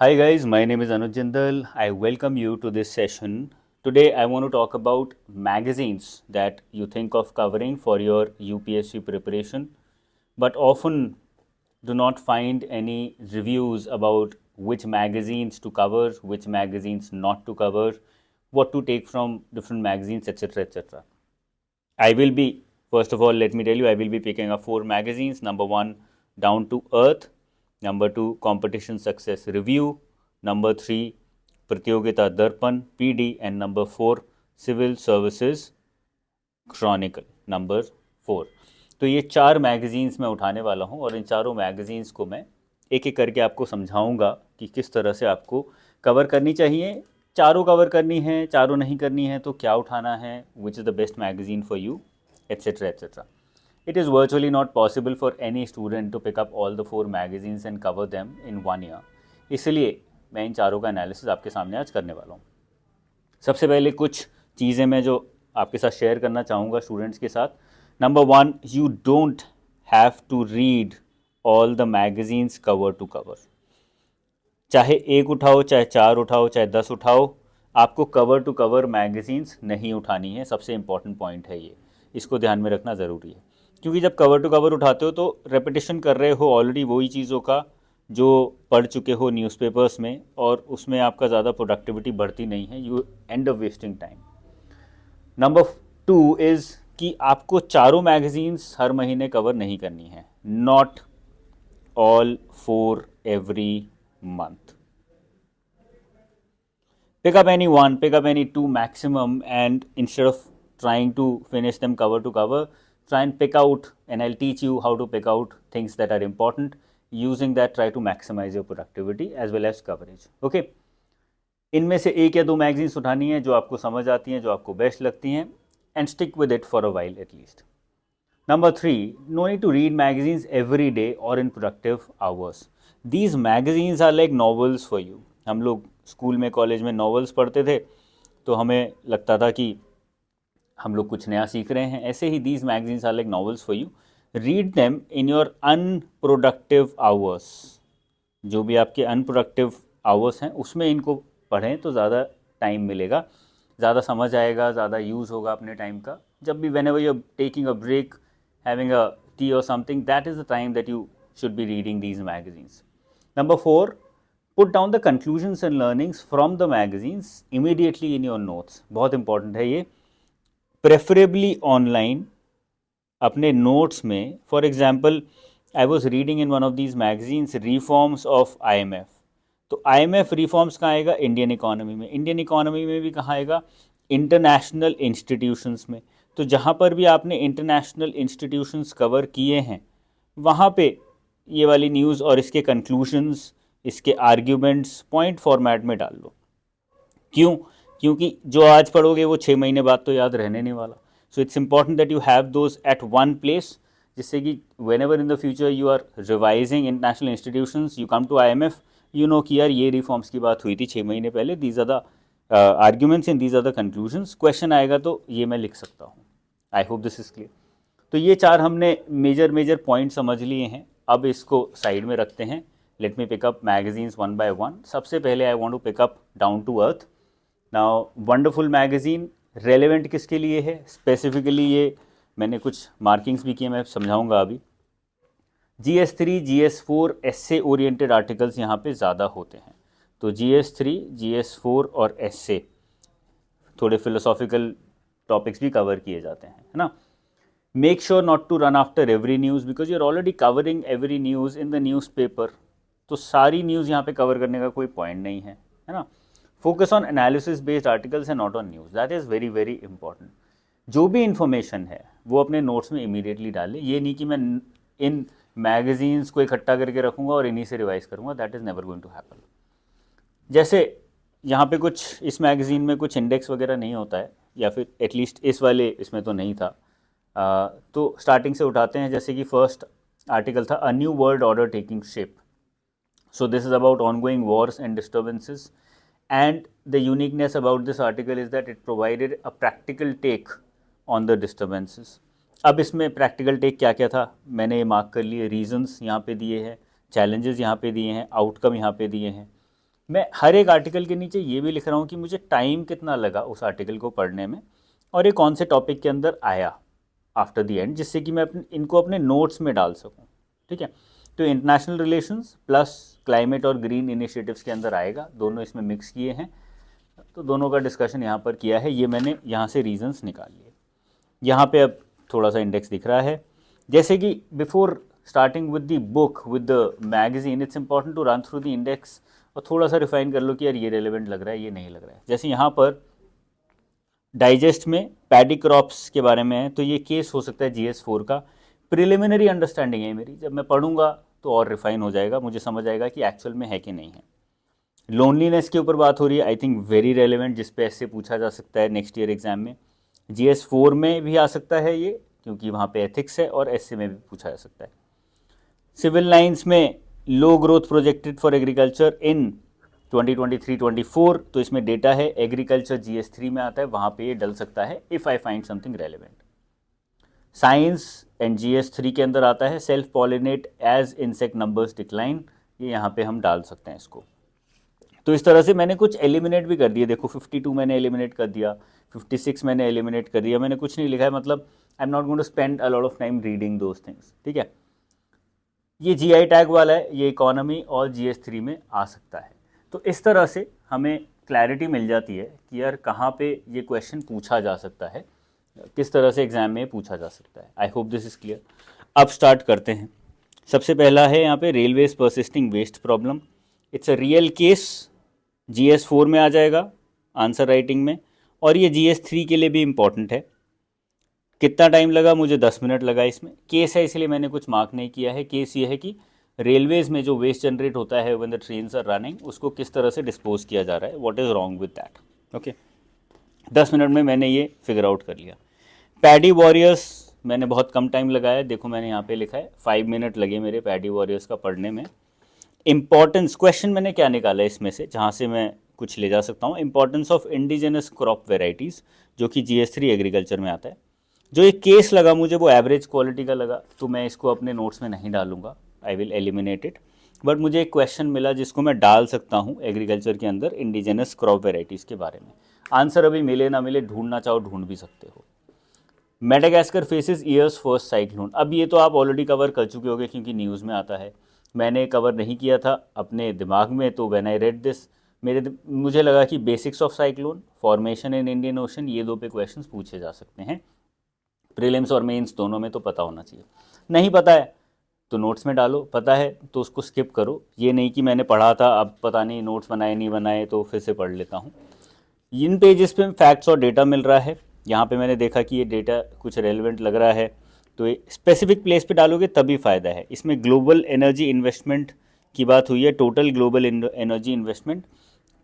Hi guys, my name is Anuj Jindal. I welcome you to this session. Today I want to talk about magazines that you think of covering for your UPSC preparation, but often do not find any reviews about which magazines to cover, which magazines not to cover, what to take from different magazines, etc. etc. I will be, first of all, let me tell you, I will be picking up 4 magazines. Number one, Down to Earth. Number two, Competition Success Review. Number three, Pratyogita Darpan, PD. And number four, Civil Services Chronicle number 4। तो ये 4 magazines मैं उठाने वाला हूँ और इन चारों magazines को मैं एक एक करके आपको समझाऊंगा कि किस तरह से आपको कवर करनी चाहिए। चारों कवर करनी है, चारों नहीं करनी है तो क्या उठाना है, which is the best magazine for you, etcetera etcetera. It is virtually not possible for any student to pick up all the 4 magazines and cover them in 1 year। इसलिए मैं इन चारों का एनालिसिस आपके सामने आज करने वाला हूँ। सबसे पहले कुछ चीज़ें मैं जो आपके साथ शेयर करना चाहूँगा स्टूडेंट्स के साथ। Number one, you don't have to read all the magazines cover to cover. चाहे एक उठाओ, चाहे 4 उठाओ, चाहे 10 उठाओ, आपको कवर टू कवर मैगजीन्स नहीं उठानी है। सबसे इम्पॉर्टेंट पॉइंट है ये, इसको ध्यान में रखना ज़रूरी है। क्योंकि जब कवर टू कवर उठाते हो तो रेपिटेशन कर रहे हो ऑलरेडी वही चीज़ों का जो पढ़ चुके हो न्यूज़पेपर्स में, और उसमें आपका ज़्यादा प्रोडक्टिविटी बढ़ती नहीं है, you and up wasting time. Number two is कि आपको चारों मैगजीन्स हर महीने कवर नहीं करनी है, not all 4 every month। Pick up any one, pick up any 2 maximum, and instead of trying to finish them cover to cover, try and pick out, and I'll teach you how to pick out things that are important. Using that, try to maximize your productivity as well as coverage। Okay, इनमें से एक या दो magazines उठानी है जो आपको समझ आती हैं, जो आपको बेस्ट लगती हैं, and stick with it for a while at least. Number three, no need to read magazines every day or in productive hours। These magazines are like novels for you। हम लोग स्कूल में, college में novels पढ़ते थे तो हमें लगता था कि हम लोग कुछ नया सीख रहे हैं। ऐसे ही these magazines are like novels for you। Read them in your unproductive hours। जो भी आपके अनप्रोडक्टिव आवर्स हैं उसमें इनको पढ़ें तो ज़्यादा टाइम मिलेगा, ज़्यादा समझ आएगा, ज़्यादा यूज़ होगा अपने टाइम का। जब भी whenever you're taking a break, having a tea or something, that is the time that you should be reading these magazines। Number four, put down the conclusions and learnings from the magazines immediately in your notes। बहुत important है ये, preferably online अपने notes में। For example, I was reading in one of these magazines reforms of IMF। तो IMF reforms कहाँ आएगा? Indian economy में। Indian economy में भी कहाँ आएगा? इंटरनेशनल इंस्टीट्यूशंस में। तो जहाँ पर भी आपने इंटरनेशनल इंस्टीट्यूशंस कवर किए हैं वहाँ पे ये वाली न्यूज़ और इसके कंक्लूशंस, इसके आर्ग्यूमेंट्स पॉइंट फॉर्मेट में डाल लो। क्यों? क्योंकि जो आज पढ़ोगे वो 6 महीने बाद तो याद रहने नहीं वाला। So it's important that you have those at one place, जिससे कि whenever in the future you are revising international institutions, you come to IMF, you know कि यार ये रिफॉर्म्स की बात हुई थी 6 महीने पहले, these are the arguments and these are the conclusions. Question आएगा तो ये मैं लिख सकता हूँ। I hope this is clear. तो ये 4 हमने मेजर पॉइंट समझ लिए हैं। अब इसको साइड में रखते हैं। Let me pick up magazines one by one. सबसे पहले I want to pick up down to earth. Now wonderful magazine, relevant किसके लिए है स्पेसिफिकली, ये मैंने कुछ मार्किंग्स भी किए, मैं समझाऊंगा अभी। GS3, GS4 एस्से ओरिएंटेड आर्टिकल्स यहाँ पे ज़्यादा होते हैं। तो GS3, GS4 और एस्से, थोड़े फिलोसॉफिकल टॉपिक्स भी कवर किए जाते हैं, है ना। Make sure not to run after every news because you are already covering every news in the newspaper. तो सारी न्यूज़ यहाँ पे कवर करने का कोई पॉइंट नहीं है ना। Focus on analysis based articles and not on news, that is very very important. जो भी इन्फॉर्मेशन है वो अपने नोट्स में इमीडिएटली डालें। ये नहीं कि मैं इन मैगजीन्स को इकट्ठा करके रखूँगा और इन्हीं से रिवाइज करूँगा, that is never going to happen. जैसे यहाँ पे कुछ इस मैगज़ीन में कुछ इंडेक्स वगैरह नहीं होता है, या फिर एटलीस्ट इस वाले इसमें तो नहीं था। तो स्टार्टिंग से उठाते हैं। जैसे कि फर्स्ट आर्टिकल था a new world order taking shape. So this is about ongoing wars and disturbances, and the uniqueness about this article is that it provided a practical take on the disturbances। अब इसमें practical take क्या क्या था मैंने ये mark कर लिए। Reasons यहाँ पे दिए हैं, चैलेंजेस यहाँ पे दिए हैं, आउटकम यहाँ पे दिए हैं। मैं हर एक आर्टिकल के नीचे ये भी लिख रहा हूँ कि मुझे टाइम कितना लगा उस आर्टिकल को पढ़ने में और ये कौन से टॉपिक के अंदर आया आफ्टर द एंड, जिससे कि मैं इनको अपने नोट्स में डाल सकूँ। ठीक है, तो इंटरनेशनल रिलेशंस प्लस क्लाइमेट और ग्रीन इनिशिएटिव्स के अंदर आएगा, दोनों इसमें मिक्स किए हैं, तो दोनों का डिस्कशन यहाँ पर किया है। ये मैंने यहाँ से रीजंस निकाल लिए। यहाँ पे अब थोड़ा सा इंडेक्स दिख रहा है, जैसे कि before starting with the book with the magazine it's important to run through the index और थोड़ा सा रिफाइन कर लो कि यार ये रेलिवेंट लग रहा है, ये नहीं लग रहा है। जैसे यहाँ पर डाइजेस्ट में पैडी क्रॉप्स के बारे में है, तो ये केस हो सकता है GS4 का। प्रिलिमिनरी अंडरस्टैंडिंग है मेरी, जब मैं पढ़ूंगा तो और रिफाइन हो जाएगा, मुझे समझ आएगा कि एक्चुअल में है कि नहीं है। लोनलीनेस के ऊपर बात हो रही है, आई थिंक वेरी रेलिवेंट, जिस पे ऐसे पूछा जा सकता है नेक्स्ट ईयर एग्जाम में। GS4 में भी आ सकता है ये, क्योंकि वहाँ पे एथिक्स है, और SC में भी पूछा जा सकता है। सिविल लाइन्स में low growth projected for agriculture in 2023-24, तो इसमें डेटा है, एग्रीकल्चर GS3 में आता है, वहाँ पे ये डल सकता है if I find something relevant. Science and GS3 के अंदर आता है self pollinate as insect numbers decline, ये यहाँ पे हम डाल सकते हैं इसको। तो इस तरह से मैंने कुछ एलिमिनेट भी कर दिए, देखो 52 मैंने एलिमिनेट कर दिया, 56 मैंने एलिमिनेट कर दिया, मैंने कुछ नहीं लिखा है, मतलब I am not going to spend a lot of time reading those things. ठीक है, ये GI टैग वाला है, ये इकोनॉमी और GS3 में आ सकता है। तो इस तरह से हमें क्लैरिटी मिल जाती है कि यार कहाँ पे ये क्वेश्चन पूछा जा सकता है, किस तरह से एग्जाम में पूछा जा सकता है। I hope this is clear. अब स्टार्ट करते हैं। सबसे पहला है यहाँ पे railways persisting waste problem. It's a real case, GS4 में आ जाएगा आंसर राइटिंग में, और ये GS3 के लिए भी इम्पॉर्टेंट है। कितना टाइम लगा, मुझे 10 मिनट लगा। इसमें केस है इसलिए मैंने कुछ मार्क नहीं किया है। केस ये है कि रेलवेज में जो वेस्ट जनरेट होता है when the trains are running, उसको किस तरह से डिस्पोज किया जा रहा है, what is wrong with that. Okay, 10 minute में मैंने ये फिगर आउट कर लिया। पैडी वॉरियर्स मैंने बहुत कम टाइम लगाया, देखो मैंने यहाँ पे लिखा है 5 मिनट लगे मेरे पैडी वॉरियर्स का पढ़ने में। इंपॉर्टेंस क्वेश्चन मैंने क्या निकाला है इसमें से, जहाँ से मैं कुछ ले जा सकता हूँ। Importance of indigenous crop varieties, जो कि GS3 एग्रीकल्चर में आता है। जो एक केस लगा मुझे वो एवरेज क्वालिटी का लगा, तो मैं इसको अपने नोट्स में नहीं डालूंगा, I will eliminate it. But मुझे एक क्वेश्चन मिला जिसको मैं डाल सकता हूँ एग्रीकल्चर के अंदर, इंडिजिनस क्रॉप वेराइटीज़ के बारे में। आंसर अभी मिले ना मिले, ढूंढना चाहो ढूंढ भी सकते हो। Madagascar faces years first cyclone, अब ये तो आप ऑलरेडी कवर कर चुके होगे क्योंकि न्यूज़ में आता है। मैंने कवर नहीं किया था अपने दिमाग में, तो व्हेन आई रेड दिस मुझे लगा कि basics of cyclone, formation in Indian ocean, ये दो पे क्वेश्चंस पूछे जा सकते हैं। प्रीलिम्स और मेंस दोनों में तो पता होना चाहिए। नहीं पता है तो नोट्स में डालो, पता है तो उसको स्किप करो। ये नहीं कि मैंने पढ़ा था अब पता नहीं नोट्स बनाए नहीं बनाए तो फिर से पढ़ लेता हूँ। इन पेजेस पे फैक्ट्स और डेटा मिल रहा है। यहाँ पे मैंने देखा कि ये डेटा कुछ रेलिवेंट लग रहा है, तो ये स्पेसिफिक प्लेस पे डालोगे तभी फ़ायदा है। इसमें ग्लोबल एनर्जी इन्वेस्टमेंट की बात हुई है, टोटल ग्लोबल एनर्जी इन्वेस्टमेंट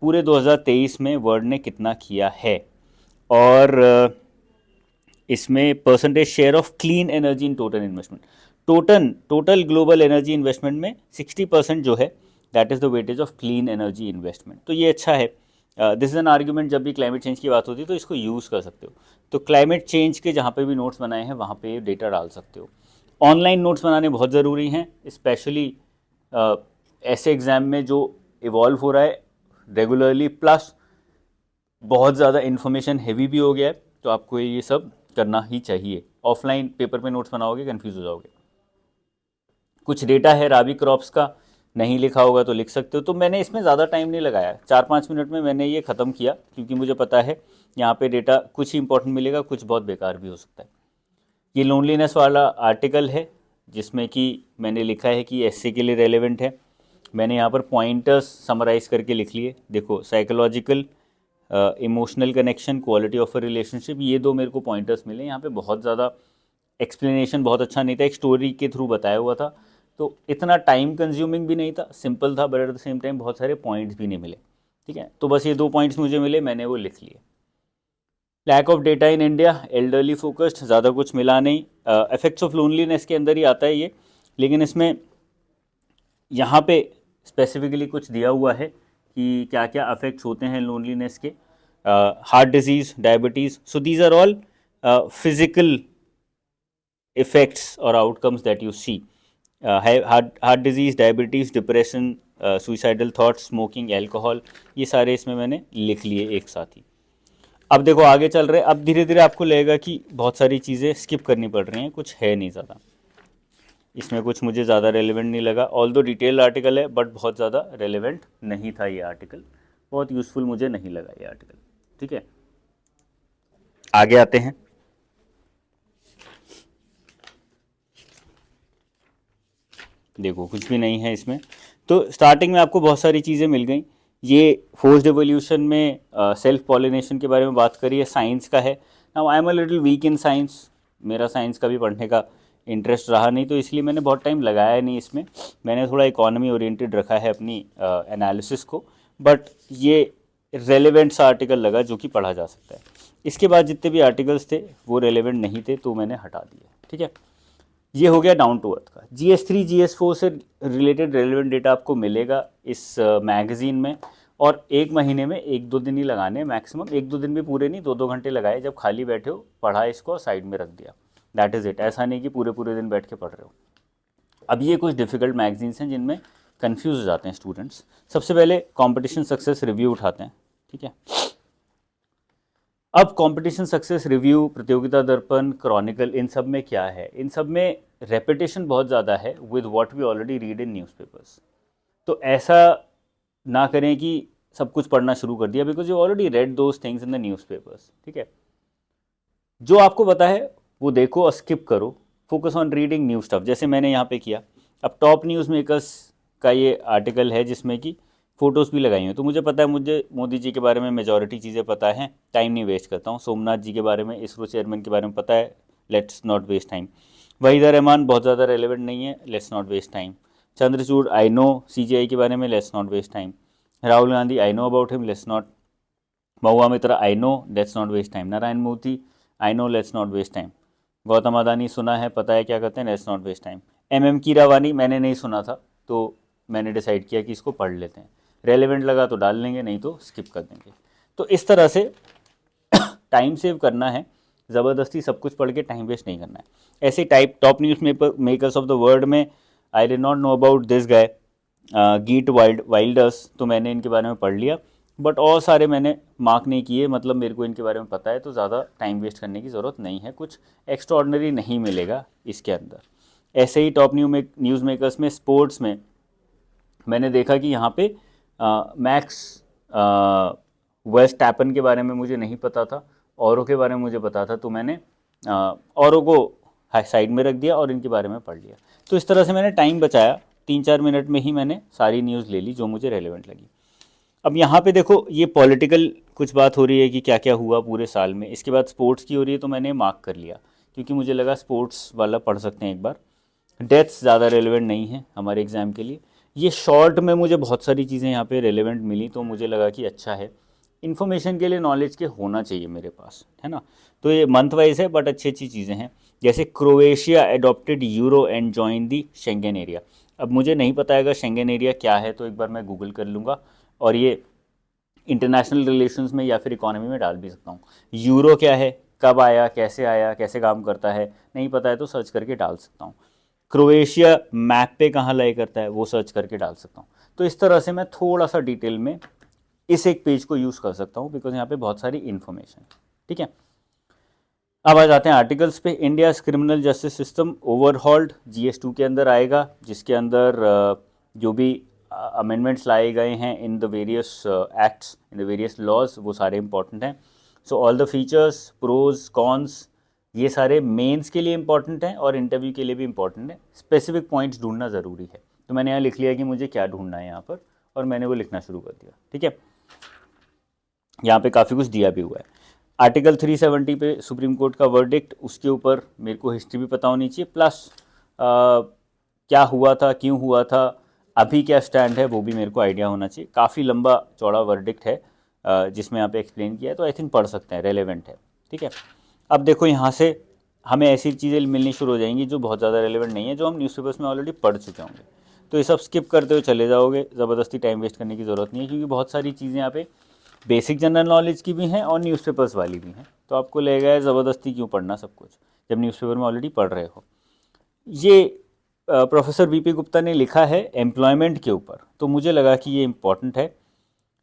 पूरे 2023 में वर्ल्ड ने कितना किया है, और इसमें percentage share of clean energy in total investment, total global energy investment में 60% जो है that is the weightage of clean energy investment. तो ये अच्छा है। दिस इज एन आर्ग्यूमेंट, जब भी क्लाइमेट चेंज की बात होती है तो इसको यूज़ कर सकते हो। तो क्लाइमेट चेंज के जहाँ पे भी नोट्स बनाए हैं वहाँ पे डेटा डाल सकते हो। ऑनलाइन नोट्स बनाने बहुत ज़रूरी हैं, स्पेशली ऐसे एग्ज़ाम में जो इवॉल्व हो रहा है रेगुलरली, प्लस बहुत ज़्यादा इन्फॉर्मेशन हैवी भी हो गया है, तो आपको ये सब करना ही चाहिए। ऑफलाइन पेपर पे नोट्स बनाओगे कंफ्यूज हो जाओगे। कुछ डेटा है राबी क्रॉप्स का, नहीं लिखा होगा तो लिख सकते हो। तो मैंने इसमें ज़्यादा टाइम नहीं लगाया, 4-5 मिनट में मैंने ये ख़त्म किया, क्योंकि मुझे पता है यहाँ पे डेटा कुछ ही इंपॉर्टेंट मिलेगा, कुछ बहुत बेकार भी हो सकता है। ये लोनलीनेस वाला आर्टिकल है जिसमें कि मैंने लिखा है कि SC के लिए रेलिवेंट है। मैंने यहाँ पर पॉइंटर्स समराइज करके लिख लिए, देखो psychological, emotional connection, quality of a relationship, ये दो मेरे को पॉइंटर्स मिले। यहाँ पे बहुत ज़्यादा एक्सप्लेनेशन बहुत अच्छा नहीं था, एक स्टोरी के थ्रू बताया हुआ था, तो इतना टाइम कंज्यूमिंग भी नहीं था, सिंपल था, but at the same time बहुत सारे पॉइंट्स भी नहीं मिले। ठीक है, तो बस ये 2 पॉइंट्स मुझे मिले, मैंने वो लिख लिए। Lack of data in India, elderly focused, ज़्यादा कुछ मिला नहीं। इफेक्ट्स ऑफ लोनलीनेस के अंदर ही आता है ये, लेकिन इसमें यहाँ पे स्पेसिफिकली कुछ दिया हुआ है कि क्या क्या अफेक्ट्स होते हैं लोनलीनेस के। Heart disease, diabetes, so these are all physical effects और outcomes that you see. Heart disease, diabetes, depression, suicidal thoughts, smoking, alcohol, ये सारे इसमें मैंने लिख लिए एक साथ ही। अब देखो आगे चल रहे, अब धीरे धीरे आपको लगेगा कि बहुत सारी चीज़ें स्किप करनी पड़ रही हैं, कुछ है नहीं ज़्यादा इसमें, कुछ मुझे ज़्यादा रेलिवेंट नहीं लगा। ऑल दो डिटेल आर्टिकल है बट बहुत ज़्यादा रेलिवेंट नहीं था ये आर्टिकल, बहुत यूज़फुल मुझे नहीं लगा ये आर्टिकल। ठीक है, आगे आते हैं। देखो कुछ भी नहीं है इसमें, तो स्टार्टिंग में आपको बहुत सारी चीज़ें मिल गई। ये फोर्स्ड एवोल्यूशन में सेल्फ पॉलिनेशन के बारे में बात करी है, साइंस का है। Now I am a little week in science, मेरा साइंस का भी पढ़ने का इंटरेस्ट रहा नहीं, तो इसलिए मैंने बहुत टाइम लगाया नहीं इसमें। मैंने थोड़ा इकोनॉमी ओरिएंटेड रखा है अपनी एनालिसिस को, बट ये रेलेवेंट सा आर्टिकल लगा जो कि पढ़ा जा सकता है। इसके बाद जितने भी आर्टिकल्स थे वो रेलेवेंट नहीं थे तो मैंने हटा दिए। ठीक है, ये हो गया डाउन टू अर्थ का। GS3 GS4 से रिलेटेड रेलिवेंट डेटा आपको मिलेगा इस मैगजीन में, और एक महीने में 1-2 दिन ही लगाने मैक्सिमम, 1-2 दिन भी पूरे नहीं, 2-2 घंटे लगाए, जब खाली बैठे हो पढ़ा इसको और साइड में रख दिया, दैट इज़ इट। ऐसा नहीं कि पूरे पूरे दिन बैठ के पढ़ रहे हो। अब ये कुछ डिफ़िकल्ट मैगजीन्स हैं जिनमें कन्फ्यूज हो जाते हैं स्टूडेंट्स। सबसे पहले कॉम्पिटिशन सक्सेस रिव्यू उठाते हैं। ठीक है, अब कंपटीशन सक्सेस रिव्यू, प्रतियोगिता दर्पण, क्रॉनिकल, इन सब में क्या है, इन सब में रेपिटेशन बहुत ज़्यादा है with what we already read in newspapers. तो ऐसा ना करें कि सब कुछ पढ़ना शुरू कर दिया, because you already red those things in the newspapers. ठीक है, जो आपको पता है वो देखो और स्किप करो, focus on reading new stuff, जैसे मैंने यहाँ पे किया। अब टॉप न्यूज़ मेकर्स का ये आर्टिकल है जिसमें कि फ़ोटोज़ भी लगाई हैं, तो मुझे पता है, मुझे मोदी जी के बारे में मेजॉरिटी चीज़ें पता हैं, टाइम नहीं वेस्ट करता हूँ। सोमनाथ जी के बारे में, इसरो चेयरमैन के बारे में पता है, let's not waste time. Waheeda Rehman बहुत ज़्यादा रेलिवेंट नहीं है, let's not waste time. Chandrachud I know, CGI के बारे में, let's not waste time. Rahul Gandhi I know about him, let's not. Mahua Moitra I know, let's not waste time. Narayana Murthy I know, let's not waste time. Gautam Adani सुना है, पता है क्या करते हैं, let's not waste time. MM Keeravani मैंने नहीं सुना था, तो मैंने डिसाइड किया कि इसको पढ़ लेते हैं, रेलेवेंट लगा तो डाल लेंगे, नहीं तो स्किप कर देंगे। तो इस तरह से टाइम सेव करना है, ज़बरदस्ती सब कुछ पढ़ के टाइम वेस्ट नहीं करना है। ऐसे type top news makers of the world में I did not know about this guy गीट वाइल्डर्स, तो मैंने इनके बारे में पढ़ लिया, बट और सारे मैंने मार्क नहीं किए, मतलब मेरे को इनके बारे में पता है, तो ज़्यादा टाइम वेस्ट करने की ज़रूरत नहीं है, कुछ एक्स्ट्रॉर्डनरी नहीं मिलेगा इसके अंदर। ऐसे ही टॉप न्यूज़ मेकर्स में, स्पोर्ट्स में मैंने देखा कि यहाँ पे मैक्स वर्स्टैपन के बारे में मुझे नहीं पता था, औरों के बारे में मुझे पता था, तो मैंने औरों को साइड में रख दिया और इनके बारे में पढ़ लिया। तो इस तरह से मैंने टाइम बचाया, 3-4 मिनट में ही मैंने सारी न्यूज़ ले ली जो मुझे रेलेवेंट लगी। अब यहाँ पे देखो, ये पॉलिटिकल कुछ बात हो रही है कि क्या क्या हुआ पूरे साल में, इसके बाद स्पोर्ट्स की हो रही है, तो मैंने मार्क कर लिया क्योंकि मुझे लगा स्पोर्ट्स वाला पढ़ सकते हैं एक बार। डेथ्स ज़्यादा रेलेवेंट नहीं है हमारे एग्ज़ाम के लिए। ये शॉर्ट में मुझे बहुत सारी चीज़ें यहाँ पे रेलेवेंट मिली, तो मुझे लगा कि अच्छा है, इन्फॉर्मेशन के लिए नॉलेज के होना चाहिए मेरे पास, है ना। तो ये मंथ वाइज है बट अच्छी अच्छी चीज़ें हैं, जैसे Croatia adopted euro and join the Schengen area. अब मुझे नहीं पता है शेंगेन एरिया क्या है, तो एक बार मैं गूगल कर लूँगा और ये इंटरनेशनल रिलेशंस में या फिर इकोनॉमी में डाल भी सकता हूँ। यूरो क्या है, कब आया, कैसे काम करता है, नहीं पता है तो सर्च करके डाल सकता हूँ। क्रोएशिया मैप पे कहाँ लाई करता है वो सर्च करके डाल सकता हूँ। तो इस तरह से मैं थोड़ा सा डिटेल में इस एक पेज को यूज़ कर सकता हूँ, बिकॉज यहाँ पे बहुत सारी इन्फॉर्मेशन। ठीक है, अब आ जाते हैं आर्टिकल्स पे। India criminal justice system overhauled GS2 के अंदर आएगा, जिसके अंदर जो भी अमेंडमेंट्स लाए गए हैं in the various acts, in the various laws, वो सारे इंपॉर्टेंट हैं। So all the features, pros, cons, ये सारे मेंस के लिए इंपॉर्टेंट हैं और इंटरव्यू के लिए भी इंपॉर्टेंट है। स्पेसिफिक पॉइंट्स ढूंढना ज़रूरी है, तो मैंने यहाँ लिख लिया कि मुझे क्या ढूंढना है यहाँ पर, और मैंने वो लिखना शुरू कर दिया। ठीक है, यहाँ पे काफ़ी कुछ दिया भी हुआ है। आर्टिकल 370 पे सुप्रीम कोर्ट का वर्डिक्ट, उसके ऊपर मेरे को हिस्ट्री भी पता होनी चाहिए, प्लस क्या हुआ था, क्यों हुआ था, अभी क्या स्टैंड है, वो भी मेरे को आइडिया होना चाहिए। काफ़ी लंबा चौड़ा वर्डिक्ट है जिसमें यहाँ पे एक्सप्लेन किया है, तो आई थिंक पढ़ सकते हैं, रेलेवेंट है। ठीक है, अब देखो यहाँ से हमें ऐसी चीज़ें मिलनी शुरू हो जाएंगी जो बहुत ज़्यादा रेलेवेंट नहीं है, जो हम न्यूज़पेपर्स में ऑलरेडी पढ़ चुके होंगे, तो ये सब स्किप करते हुए चले जाओगे, ज़बरदस्ती टाइम वेस्ट करने की ज़रूरत नहीं है, क्योंकि बहुत सारी चीज़ें यहाँ पे बेसिक जनरल नॉलेज की भी हैं और न्यूज़पेपर्स वाली भी हैं, तो आपको लगेगा ज़बरदस्ती क्यों पढ़ना सब कुछ जब न्यूज़पेपर में ऑलरेडी पढ़ रहे हो। ये प्रोफेसर वीपी गुप्ता ने लिखा है एम्प्लॉयमेंट के ऊपर, तो मुझे लगा कि ये इम्पॉर्टेंट है।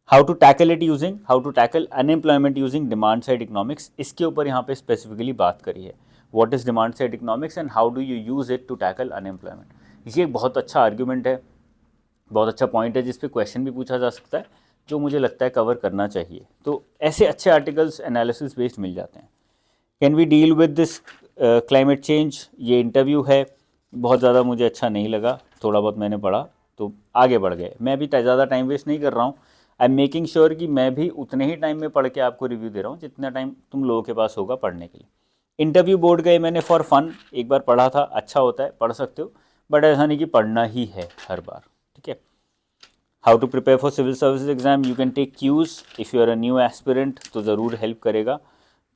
How to tackle it using, how to tackle unemployment using demand side economics, इसके ऊपर यहाँ पे स्पेसिफिकली बात करी है। What is demand side economics and how do you use it to tackle unemployment. ये एक बहुत अच्छा आर्ग्यूमेंट है, बहुत अच्छा पॉइंट है जिस पे क्वेश्चन भी पूछा जा सकता है, जो मुझे लगता है कवर करना चाहिए। तो ऐसे अच्छे आर्टिकल्स एनालिसिस बेस्ड मिल जाते हैं। Can we deal with this climate change, ये इंटरव्यू है, बहुत ज़्यादा मुझे अच्छा नहीं लगा, थोड़ा बहुत मैंने पढ़ा तो आगे बढ़ गए। मैं भी ज़्यादा टाइम वेस्ट नहीं कर रहा हूँ, आई एम मेकिंग श्योर कि मैं भी उतने ही टाइम में पढ़ के आपको रिव्यू दे रहा हूँ जितना टाइम तुम लोगों के पास होगा पढ़ने के लिए। इंटरव्यू बोर्ड गए मैंने फॉर फन, एक बार पढ़ा था, अच्छा होता है, पढ़ सकते हो, बट ऐसा नहीं कि पढ़ना ही है हर बार, ठीक है। How to prepare for civil services exam, you can take cues if you are a new aspirant, तो ज़रूर हेल्प करेगा।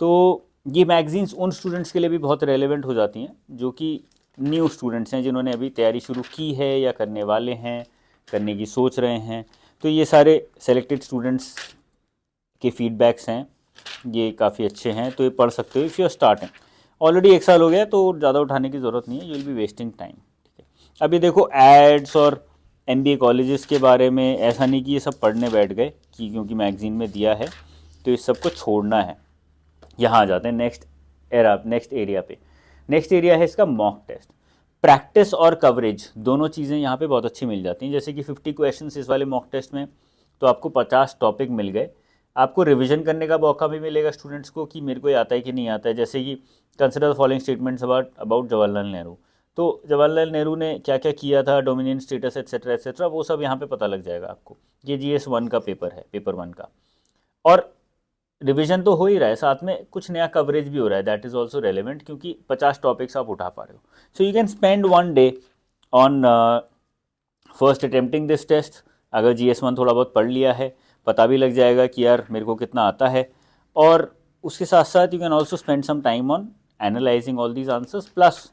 तो ये मैगजीन्स उन स्टूडेंट्स के लिए भी बहुत रेलेवेंट हो जाती हैं जो कि न्यू स्टूडेंट्स हैं, जिन्होंने अभी तैयारी शुरू की है या करने वाले हैं, करने की सोच रहे हैं। तो ये सारे सेलेक्टेड स्टूडेंट्स के फीडबैक्स हैं, ये काफ़ी अच्छे हैं, तो ये पढ़ सकते हो if you are starting. Already 1 साल हो गया तो ज़्यादा उठाने की ज़रूरत नहीं है, you will be wasting time, ठीक है। अभी देखो एड्स और एमबीए कॉलेजेस के बारे में ऐसा नहीं कि ये सब पढ़ने बैठ गए कि क्योंकि मैगजीन में दिया है तो इस सब को छोड़ना है। यहाँ आ जाते हैं नेक्स्ट एरिया पे। नेक्स्ट एरिया है इसका मॉक टेस्ट। प्रैक्टिस और कवरेज दोनों चीज़ें यहाँ पे बहुत अच्छी मिल जाती हैं। जैसे कि 50 क्वेश्चंस इस वाले मॉक टेस्ट में, तो आपको 50 टॉपिक मिल गए। आपको रिवीजन करने का मौका भी मिलेगा स्टूडेंट्स को कि मेरे को ये आता है कि नहीं आता है। जैसे कि consider the following statements about Jawaharlal Nehru, तो जवाहरलाल नेहरू ने क्या क्या किया था, डोमिनियन स्टेटस एट्सेट्रा एट्सेट्रा, वो सब यहाँ पे पता लग जाएगा आपको। ये GS1 का पेपर है, पेपर 1 का। और रिवीजन तो हो ही रहा है, साथ में कुछ नया कवरेज भी हो रहा है, दैट इज ऑल्सो रेलिवेंट, क्योंकि 50 टॉपिक्स आप उठा पा रहे हो। So you can spend 1 day on first attempting this test. अगर GS1 थोड़ा बहुत पढ़ लिया है, पता भी लग जाएगा कि यार मेरे को कितना आता है। और उसके साथ साथ you can also spend some time on analysing all these answers plus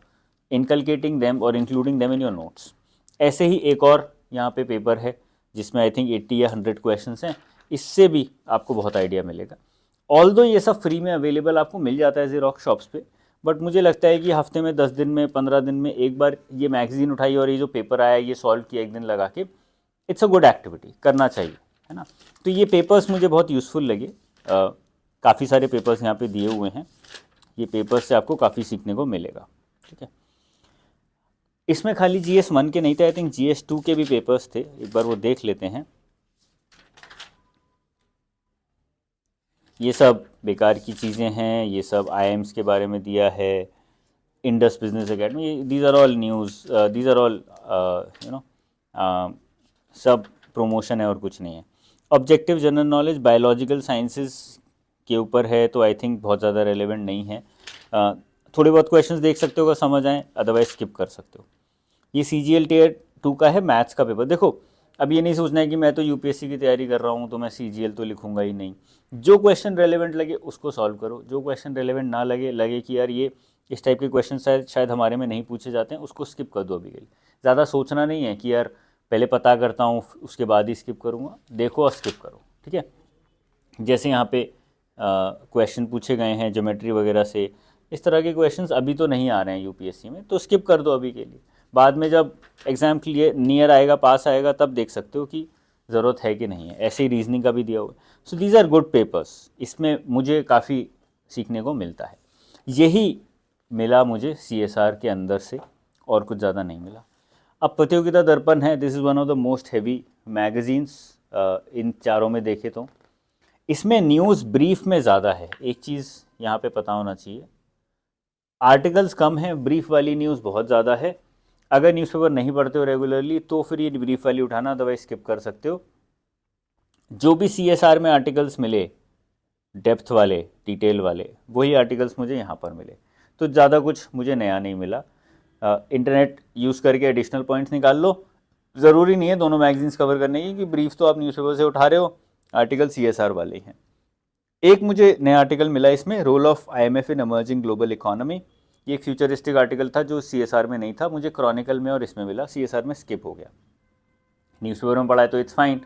inculcating them और including them in your notes. ऐसे ही एक और यहाँ पे पेपर है जिसमें आई थिंक 80 या 100 क्वेश्चंस हैं, इससे भी आपको बहुत आइडिया मिलेगा। ऑल्दो ये सब फ्री में अवेलेबल आपको मिल जाता है ज़ेरॉक्स शॉप्स पे, बट मुझे लगता है कि हफ्ते में 10 दिन में 15 दिन में एक बार ये मैगजीन उठाई और ये जो पेपर आया ये सॉल्व किया एक दिन लगा के, इट्स अ गुड एक्टिविटी, करना चाहिए, है ना। तो ये पेपर्स मुझे बहुत यूज़फुल लगे। काफ़ी सारे पेपर्स यहाँ पे दिए हुए हैं, ये पेपर्स से आपको काफ़ी सीखने को मिलेगा, ठीक है। इसमें खाली GS1 के नहीं थे, आई थिंक GS2 के भी पेपर्स थे, एक बार वो देख लेते हैं। ये सब बेकार की चीज़ें हैं, ये सब IIMs के बारे में दिया है, Indus business academy, these are all news, these are all you know सब प्रमोशन है और कुछ नहीं है। Objective general knowledge biological sciences के ऊपर है, तो आई थिंक बहुत ज़्यादा रेलेवेंट नहीं है। थोड़े बहुत क्वेश्चंस देख सकते हो अगर समझ आए, अदरवाइज स्किप कर सकते हो। ये CGL Tier 2 का है मैथ्स का पेपर। देखो अब ये नहीं सोचना है कि मैं तो UPSC की तैयारी कर रहा हूँ तो मैं CGL तो लिखूंगा ही नहीं। जो क्वेश्चन रेलेवेंट लगे उसको सॉल्व करो, जो क्वेश्चन रेलेवेंट ना लगे कि यार ये इस टाइप के क्वेश्चन शायद हमारे में नहीं पूछे जाते हैं, उसको स्किप कर दो अभी के लिए। ज़्यादा सोचना नहीं है कि यार पहले पता करता हूँ उसके बाद ही स्किप करूँगा, देखो और स्किप करो, ठीक है। जैसे यहाँ पे क्वेश्चन पूछे गए हैं ज्योमेट्री वगैरह से, इस तरह के क्वेश्चंस अभी तो नहीं आ रहे हैं UPSC में, तो स्किप कर दो अभी के लिए। बाद में जब एग्ज़ाम क्लियर नियर आएगा, पास आएगा, तब देख सकते हो कि ज़रूरत है कि नहीं है। ऐसे ही रीजनिंग का भी दिया हुआ है। So these are good papers, इसमें मुझे काफ़ी सीखने को मिलता है। यही मिला मुझे CSR के अंदर से, और कुछ ज़्यादा नहीं मिला। अब प्रतियोगिता दर्पण है, this is one of the most heavy magazines in चारों में देखे तो। इसमें न्यूज़ ब्रीफ में ज़्यादा है, एक चीज़ यहाँ पे पता होना चाहिए, आर्टिकल्स कम हैं, ब्रीफ वाली न्यूज़ बहुत ज़्यादा है। अगर न्यूज़पेपर नहीं पढ़ते हो रेगुलरली तो फिर ये ब्रीफ वाली उठाना, अदरवाइज स्किप कर सकते हो। जो भी CSR में आर्टिकल्स मिले, डेप्थ वाले, डिटेल वाले, वही आर्टिकल्स मुझे यहाँ पर मिले, तो ज़्यादा कुछ मुझे नया नहीं मिला। इंटरनेट यूज़ करके एडिशनल पॉइंट्स निकाल लो, ज़रूरी नहीं है दोनों मैगजीन्स कवर करने की, कि ब्रीफ तो आप न्यूज़पेपर से उठा रहे हो, आर्टिकल CSR वाले हैं। एक मुझे नया आर्टिकल मिला इसमें, role of IMF in emerging global economy. ये एक फ्यूचरिस्टिक आर्टिकल था जो CSR में नहीं था, मुझे क्रॉनिकल में और इसमें मिला, CSR में स्किप हो गया। न्यूज़पेपर में पढ़ा है तो इट्स फाइन,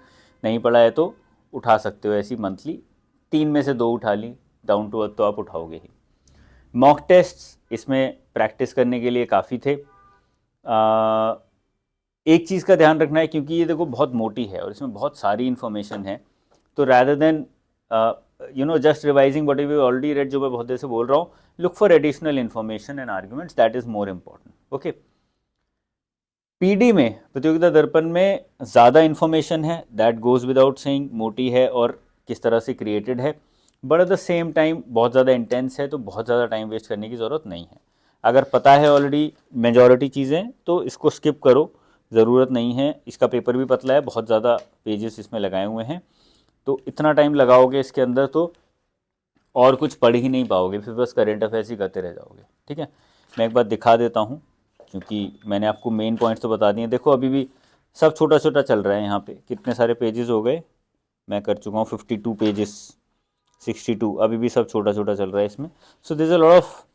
नहीं पढ़ा है तो उठा सकते हो, ऐसी मंथली 3 में से 2 उठा ली, डाउन टू अर्थ तो आप उठाओगे ही। मॉक टेस्ट इसमें प्रैक्टिस करने के लिए काफ़ी थे। एक चीज़ का ध्यान रखना है, क्योंकि ये देखो बहुत मोटी है और इसमें बहुत सारी इन्फॉर्मेशन है, तो rather than just revising what you already red, जो मैं बहुत देर से बोल रहा हूँ, look for additional information and arguments, that is more important. Okay, PD में, प्रतियोगिता दर्पण में ज़्यादा इन्फॉर्मेशन है, दैट गोज विदाउट सेइंग, मोटी है और किस तरह से क्रिएटेड है, but at the same time बहुत ज़्यादा इंटेंस है, तो बहुत ज़्यादा टाइम वेस्ट करने की ज़रूरत नहीं है। अगर पता है ऑलरेडी मेजॉरिटी चीज़ें तो इसको स्किप करो, ज़रूरत नहीं है। इसका पेपर भी पतला है, बहुत ज़्यादा पेजेस इसमें लगाए हुए हैं, तो इतना टाइम लगाओगे इसके अंदर तो और कुछ पढ़ ही नहीं पाओगे, फिर बस करेंट अफेयर्स ही करते रह जाओगे। ठीक है, मैं एक बार दिखा देता हूँ, क्योंकि मैंने आपको मेन पॉइंट्स तो बता दिए। देखो अभी भी सब छोटा छोटा चल रहा है, यहाँ पे कितने सारे पेजेस हो गए, मैं कर चुका हूँ 52 पेजेस, 62, अभी भी सब छोटा छोटा चल रहा है इसमें। So this a lot of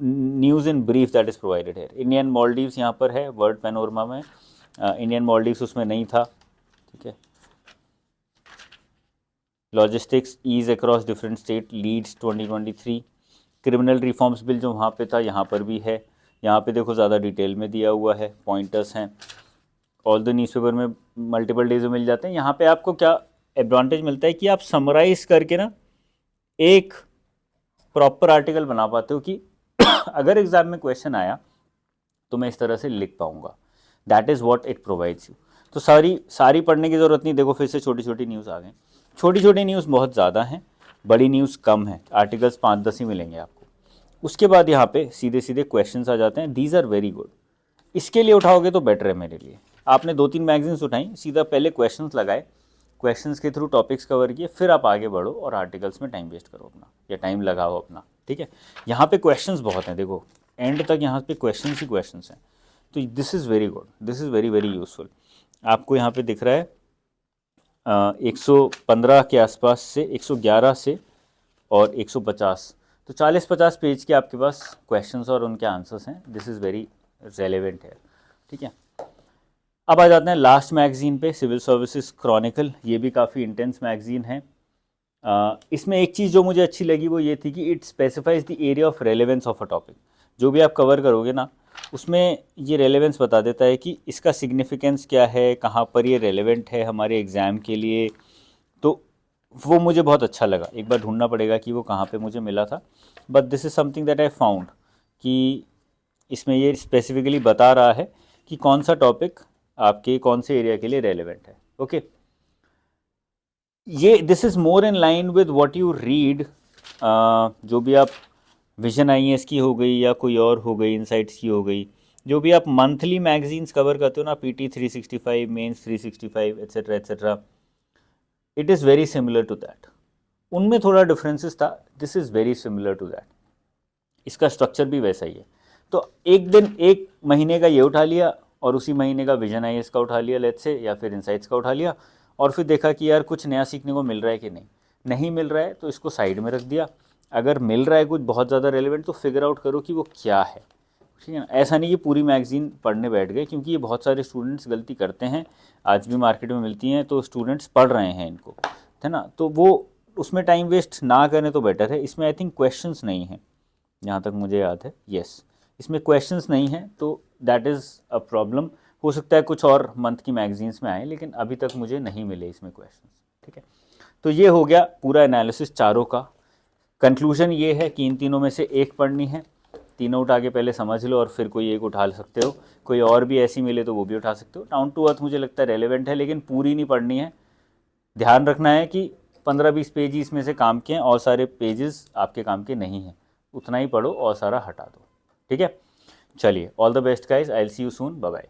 news in brief that is provided है। इंडियन मॉलडीव्स यहाँ पर है वर्ल्ड पैनोरमा में, इंडियन मॉलडीव्स उसमें नहीं था। ठीक है, logistics ease across different state leads 2023, criminal reforms bill जो वहाँ पे था यहाँ पर भी है। यहाँ पे देखो ज़्यादा डिटेल में दिया हुआ है, पॉइंटर्स हैं। ऑल द न्यूज़पेपर में मल्टीपल डेज में मिल जाते हैं। यहाँ पे आपको क्या एडवांटेज मिलता है कि आप समराइज करके ना एक प्रॉपर आर्टिकल बना पाते हो कि अगर एग्जाम में क्वेश्चन आया तो मैं इस तरह से लिख पाऊंगा। That is what it provides you. तो सारी पढ़ने की ज़रूरत नहीं। देखो फिर से छोटी छोटी न्यूज़ आ गई, छोटी छोटी न्यूज़ बहुत ज़्यादा हैं, बड़ी न्यूज़ कम है, आर्टिकल्स 5-10 ही मिलेंगे आपको। उसके बाद यहाँ पे सीधे सीधे क्वेश्चंस आ जाते हैं, दीज आर वेरी गुड। इसके लिए उठाओगे तो बेटर है मेरे लिए। आपने 2-3 मैगजीन्स उठाई, सीधा पहले क्वेश्चंस लगाए, क्वेश्चंस के थ्रू टॉपिक्स कवर किए, फिर आप आगे बढ़ो और आर्टिकल्स में टाइम वेस्ट करो अपना, या टाइम लगाओ अपना। ठीक है, यहाँ पे क्वेश्चंस बहुत हैं, देखो एंड तक यहाँ पे क्वेश्चंस ही क्वेश्चंस हैं, तो this is very good, this is very very useful. आपको यहाँ पे दिख रहा है 115 के आसपास से 111 से और 150, तो 40-50 पेज के आपके पास क्वेश्चंस और उनके आंसर्स हैं। दिस इज़ वेरी रेलेवेंट है। ठीक है, अब आ जाते हैं लास्ट मैगजीन पे, सिविल सर्विसेज क्रॉनिकल। ये भी काफ़ी इंटेंस मैगजीन है। इसमें एक चीज़ जो मुझे अच्छी लगी वो ये थी कि it specifies the area of relevance of a topic. जो भी आप कवर करोगे ना, उसमें ये रेलेवेंस बता देता है कि इसका सिग्निफिकेंस क्या है, कहाँ पर ये रेलेवेंट है हमारे एग्ज़ाम के लिए। तो वो मुझे बहुत अच्छा लगा। एक बार ढूंढना पड़ेगा कि वो कहाँ पे मुझे मिला था, but this is something that I found कि इसमें ये स्पेसिफिकली बता रहा है कि कौन सा टॉपिक आपके कौन से एरिया के लिए रेलेवेंट है। ओके, ये this is more in line with what you read. जो भी आप विजन आईएएस की हो गई या कोई और हो गई, इनसाइट्स की हो गई, जो भी आप मंथली मैगजीन्स कवर करते हो ना, PT 365, mains 365, etcetera etcetera, it is very similar to that. उनमें थोड़ा डिफरेंसेस था, this is very similar to that. इसका स्ट्रक्चर भी वैसा ही है। तो एक दिन एक महीने का ये उठा लिया और उसी महीने का विजन आईएएस का उठा लिया लेट्स से, या फिर इनसाइट्स का उठा लिया, और फिर देखा कि यार कुछ नया सीखने को मिल रहा है कि नहीं मिल रहा है, तो इसको साइड में रख दिया। अगर मिल रहा है कुछ बहुत ज़्यादा रेलेवेंट, तो फिगर आउट करो कि वो क्या है। ठीक है ना, ऐसा नहीं कि पूरी मैगजीन पढ़ने बैठ गए, क्योंकि ये बहुत सारे स्टूडेंट्स गलती करते हैं, आज भी मार्केट में मिलती हैं, तो स्टूडेंट्स पढ़ रहे हैं इनको, है ना, तो वो उसमें टाइम वेस्ट ना करें तो बेटर है। इसमें आई थिंक क्वेश्चंस नहीं है, जहाँ तक मुझे याद है। यस, इसमें क्वेश्चंस नहीं है, तो दैट इज़ अ प्रॉब्लम। हो सकता है कुछ और मंथ की मैगजीन्स में आए, लेकिन अभी तक मुझे नहीं मिले इसमें क्वेश्चंस। ठीक है, तो ये हो गया पूरा एनालिसिस चारों का। कंक्लूजन ये है कि इन तीनों में से एक पढ़नी है, तीनों उठा के पहले समझ लो और फिर कोई एक उठा सकते हो। कोई और भी ऐसी मिले तो वो भी उठा सकते हो। डाउन टू अर्थ मुझे लगता है रेलेवेंट है, लेकिन पूरी नहीं पढ़नी है। ध्यान रखना है कि 15-20 पेज ही इसमें से काम के हैं, और सारे पेजेस आपके काम के नहीं हैं। उतना ही पढ़ो और सारा हटा दो। ठीक है, चलिए, all the best guys, I will see you soon, bye bye.